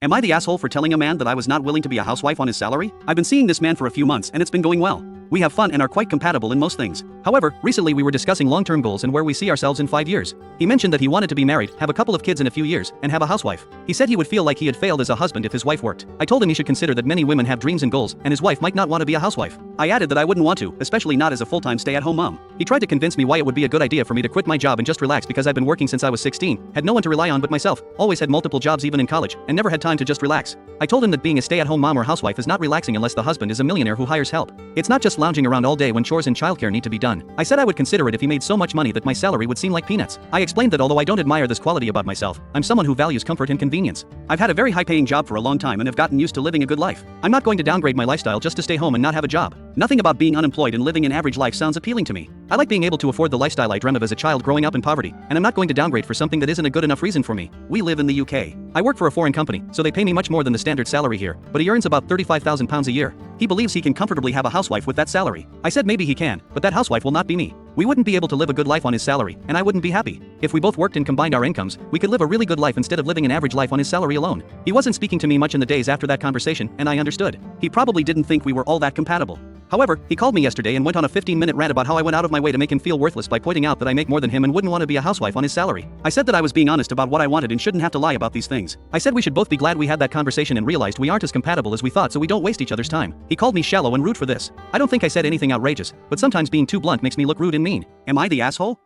Am I the asshole for telling a man that I was not willing to be a housewife on his salary? I've been seeing this man for a few months and it's been going well. We have fun and are quite compatible in most things. However, recently we were discussing long-term goals and where we see ourselves in 5 years. He mentioned that he wanted to be married, have a couple of kids in a few years, and have a housewife. He said he would feel like he had failed as a husband if his wife worked. I told him he should consider that many women have dreams and goals, and his wife might not want to be a housewife. I added that I wouldn't want to, especially not as a full-time stay-at-home mom. He tried to convince me why it would be a good idea for me to quit my job and just relax because I'd been working since I was 16, had no one to rely on but myself, always had multiple jobs even in college, and never had time to just relax. I told him that being a stay-at-home mom or housewife is not relaxing unless the husband is a millionaire who hires help. It's not just lounging around all day when chores and childcare need to be done. I said I would consider it if he made so much money that my salary would seem like peanuts. I explained that although I don't admire this quality about myself, I'm someone who values comfort and convenience. I've had a very high-paying job for a long time and have gotten used to living a good life. I'm not going to downgrade my lifestyle just to stay home and not have a job. Nothing about being unemployed and living an average life sounds appealing to me. I like being able to afford the lifestyle I dreamt of as a child growing up in poverty, and I'm not going to downgrade for something that isn't a good enough reason for me. We live in the UK. I work for a foreign company, so they pay me much more than the standard salary here, but he earns about £35,000 a year. He believes he can comfortably have a housewife with that salary. I said maybe he can, but that housewife will not be me. We wouldn't be able to live a good life on his salary, and I wouldn't be happy. If we both worked and combined our incomes, we could live a really good life instead of living an average life on his salary alone. He wasn't speaking to me much in the days after that conversation, and I understood. He probably didn't think we were all that compatible. However, he called me yesterday and went on a 15-minute rant about how I went out of my way to make him feel worthless by pointing out that I make more than him and wouldn't want to be a housewife on his salary. I said that I was being honest about what I wanted and shouldn't have to lie about these things. I said we should both be glad we had that conversation and realized we aren't as compatible as we thought so we don't waste each other's time. He called me shallow and rude for this. I don't think I said anything outrageous, but sometimes being too blunt makes me look rude and mean. Am I the asshole?